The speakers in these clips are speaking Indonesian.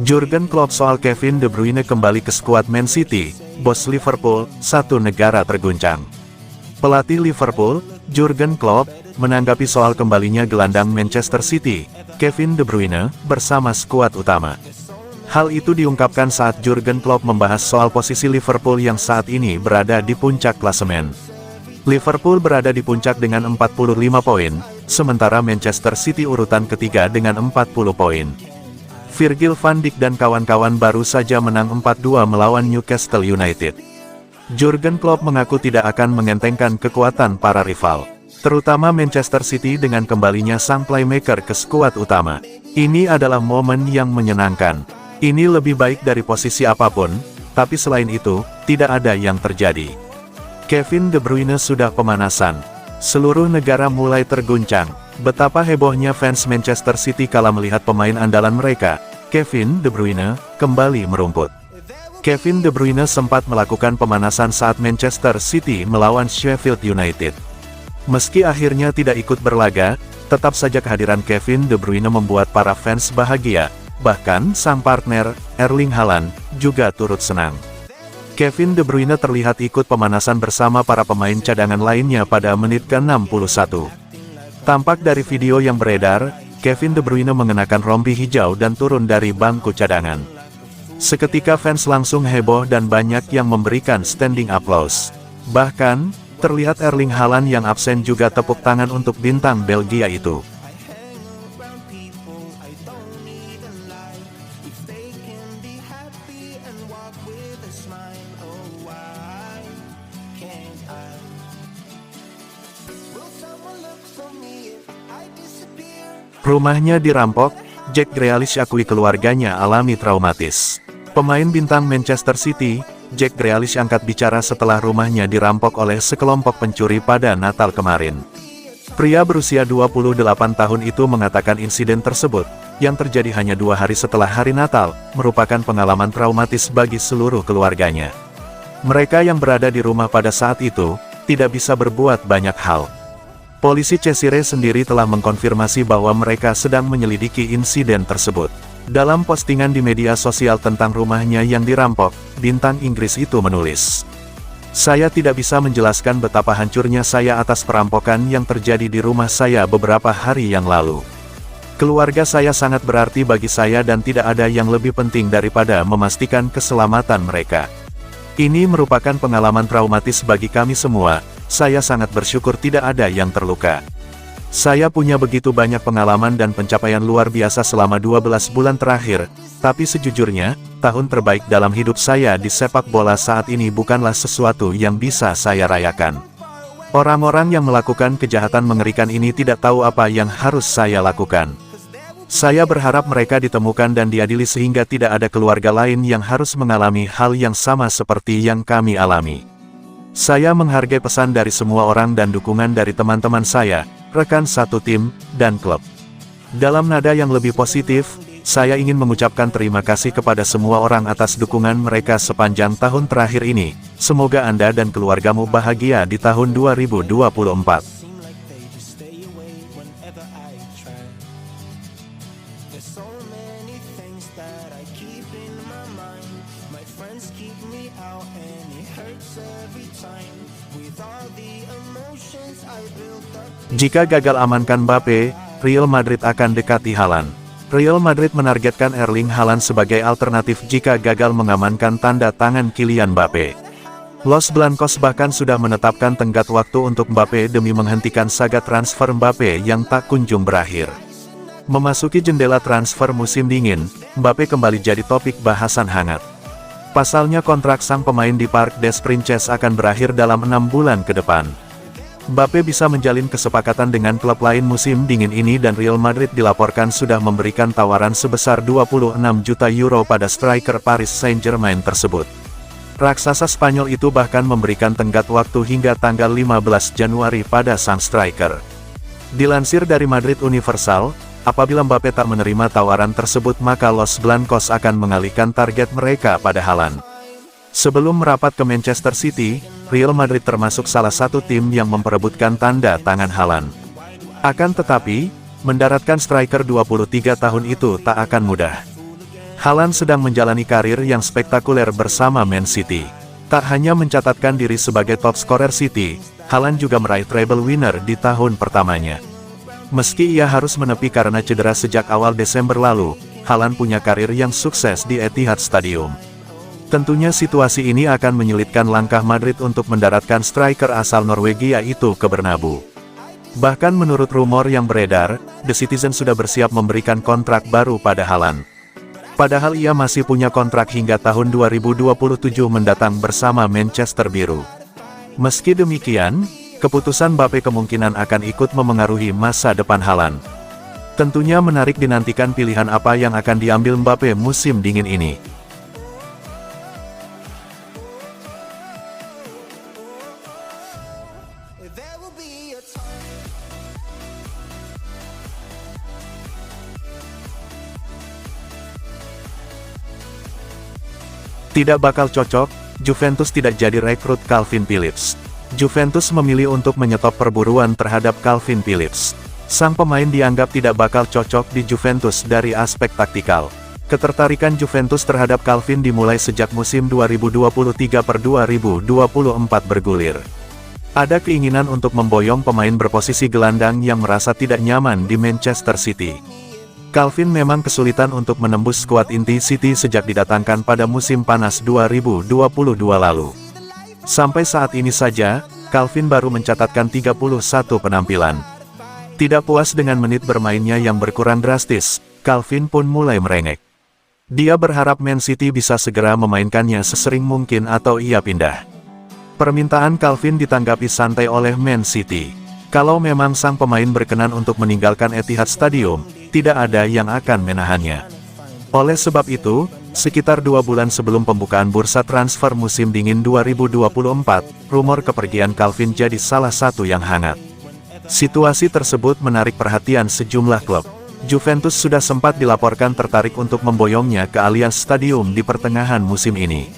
Jurgen Klopp soal Kevin De Bruyne kembali ke skuad Man City, bos Liverpool, satu negara terguncang. Pelatih Liverpool, Jurgen Klopp, menanggapi soal kembalinya gelandang Manchester City, Kevin De Bruyne, bersama skuad utama. Hal itu diungkapkan saat Jurgen Klopp membahas soal posisi Liverpool yang saat ini berada di puncak klasemen. Liverpool berada di puncak dengan 45 poin, sementara Manchester City urutan ketiga dengan 40 poin. Virgil van Dijk dan kawan-kawan baru saja menang 4-2 melawan Newcastle United. Jurgen Klopp mengaku tidak akan mengentengkan kekuatan para rival, terutama Manchester City dengan kembalinya sang playmaker ke skuad utama. Ini adalah momen yang menyenangkan. Ini lebih baik dari posisi apapun, tapi selain itu, tidak ada yang terjadi. Kevin De Bruyne sudah pemanasan. Seluruh negara mulai terguncang. Betapa hebohnya fans Manchester City kala melihat pemain andalan mereka, Kevin De Bruyne, kembali merumput. Kevin De Bruyne sempat melakukan pemanasan saat Manchester City melawan Sheffield United. Meski akhirnya tidak ikut berlaga, tetap saja kehadiran Kevin De Bruyne membuat para fans bahagia, bahkan sang partner, Erling Haaland, juga turut senang. Kevin De Bruyne terlihat ikut pemanasan bersama para pemain cadangan lainnya pada menit ke-61. Tampak dari video yang beredar, Kevin De Bruyne mengenakan rompi hijau dan turun dari bangku cadangan. Seketika fans langsung heboh dan banyak yang memberikan standing applause. Bahkan, terlihat Erling Haaland yang absen juga tepuk tangan untuk bintang Belgia itu. Rumahnya dirampok, Jack Grealish akui keluarganya alami traumatis. Pemain bintang Manchester City, Jack Grealish angkat bicara setelah rumahnya dirampok oleh sekelompok pencuri pada Natal kemarin. Pria berusia 28 tahun itu mengatakan insiden tersebut, yang terjadi hanya 2 hari setelah hari Natal, merupakan pengalaman traumatis bagi seluruh keluarganya. Mereka yang berada di rumah pada saat itu, tidak bisa berbuat banyak hal. Polisi Cheshire sendiri telah mengkonfirmasi bahwa mereka sedang menyelidiki insiden tersebut. Dalam postingan di media sosial tentang rumahnya yang dirampok, bintang Inggris itu menulis, "Saya tidak bisa menjelaskan betapa hancurnya saya atas perampokan yang terjadi di rumah saya beberapa hari yang lalu. Keluarga saya sangat berarti bagi saya dan tidak ada yang lebih penting daripada memastikan keselamatan mereka. Ini merupakan pengalaman traumatis bagi kami semua. Saya sangat bersyukur tidak ada yang terluka. Saya punya begitu banyak pengalaman dan pencapaian luar biasa selama 12 bulan terakhir, tapi sejujurnya, tahun terbaik dalam hidup saya di sepak bola saat ini bukanlah sesuatu yang bisa saya rayakan. Orang-orang yang melakukan kejahatan mengerikan ini tidak tahu apa yang harus saya lakukan. Saya berharap mereka ditemukan dan diadili sehingga tidak ada keluarga lain yang harus mengalami hal yang sama seperti yang kami alami. Saya menghargai pesan dari semua orang dan dukungan dari teman-teman saya, rekan satu tim, dan klub. Dalam nada yang lebih positif, saya ingin mengucapkan terima kasih kepada semua orang atas dukungan mereka sepanjang tahun terakhir ini. Semoga Anda dan keluargamu bahagia di tahun 2024. Jika gagal amankan Mbappe, Real Madrid akan dekati Haaland. Real Madrid menargetkan Erling Haaland sebagai alternatif jika gagal mengamankan tanda tangan Kylian Mbappe. Los Blancos bahkan sudah menetapkan tenggat waktu untuk Mbappe demi menghentikan saga transfer Mbappe yang tak kunjung berakhir. Memasuki jendela transfer musim dingin, Mbappe kembali jadi topik bahasan hangat. Pasalnya kontrak sang pemain di Parc des Princes akan berakhir dalam 6 bulan ke depan. Mbappe bisa menjalin kesepakatan dengan klub lain musim dingin ini dan Real Madrid dilaporkan sudah memberikan tawaran sebesar 26 juta euro pada striker Paris Saint-Germain tersebut. Raksasa Spanyol itu bahkan memberikan tenggat waktu hingga tanggal 15 Januari pada sang striker. Dilansir dari Madrid Universal, apabila Mbappe tak menerima tawaran tersebut maka Los Blancos akan mengalihkan target mereka pada Haaland. Sebelum merapat ke Manchester City, Real Madrid termasuk salah satu tim yang memperebutkan tanda tangan Haaland. Akan tetapi, mendaratkan striker 23 tahun itu tak akan mudah. Haaland sedang menjalani karir yang spektakuler bersama Man City. Tak hanya mencatatkan diri sebagai top scorer City, Haaland juga meraih treble winner di tahun pertamanya. Meski ia harus menepi karena cedera sejak awal Desember lalu, Haaland punya karir yang sukses di Etihad Stadium. Tentunya situasi ini akan menyulitkan langkah Madrid untuk mendaratkan striker asal Norwegia itu ke Bernabeu. Bahkan menurut rumor yang beredar, The Citizen sudah bersiap memberikan kontrak baru pada Haaland. Padahal ia masih punya kontrak hingga tahun 2027 mendatang bersama Manchester Biru. Meski demikian, keputusan Mbappe kemungkinan akan ikut memengaruhi masa depan Haaland. Tentunya menarik dinantikan pilihan apa yang akan diambil Mbappe musim dingin ini. Tidak bakal cocok, Juventus tidak jadi rekrut Calvin Phillips. Juventus memilih untuk menyetop perburuan terhadap Calvin Phillips. Sang pemain dianggap tidak bakal cocok di Juventus dari aspek taktikal. Ketertarikan Juventus terhadap Calvin dimulai sejak musim 2023/2024 bergulir. Ada keinginan untuk memboyong pemain berposisi gelandang yang merasa tidak nyaman di Manchester City. Calvin memang kesulitan untuk menembus skuad inti City sejak didatangkan pada musim panas 2022 lalu. Sampai saat ini saja, Calvin baru mencatatkan 31 penampilan. Tidak puas dengan menit bermainnya yang berkurang drastis, Calvin pun mulai merengek. Dia berharap Man City bisa segera memainkannya sesering mungkin atau ia pindah. Permintaan Calvin ditanggapi santai oleh Man City. Kalau memang sang pemain berkenan untuk meninggalkan Etihad Stadium, tidak ada yang akan menahannya. Oleh sebab itu, sekitar 2 bulan sebelum pembukaan bursa transfer musim dingin 2024, rumor kepergian Calvin jadi salah satu yang hangat. Situasi tersebut menarik perhatian sejumlah klub. Juventus sudah sempat dilaporkan tertarik untuk memboyongnya ke Allianz Stadium di pertengahan musim ini.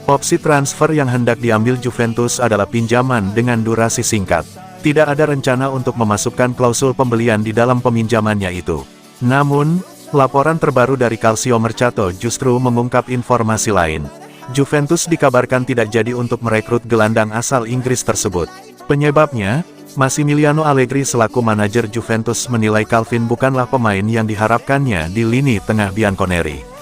Opsi transfer yang hendak diambil Juventus adalah pinjaman dengan durasi singkat. Tidak ada rencana untuk memasukkan klausul pembelian di dalam peminjamannya itu. Namun, laporan terbaru dari Calcio Mercato justru mengungkap informasi lain. Juventus dikabarkan tidak jadi untuk merekrut gelandang asal Inggris tersebut. Penyebabnya, Massimiliano Allegri selaku manajer Juventus menilai Calvin bukanlah pemain yang diharapkannya di lini tengah bianconeri.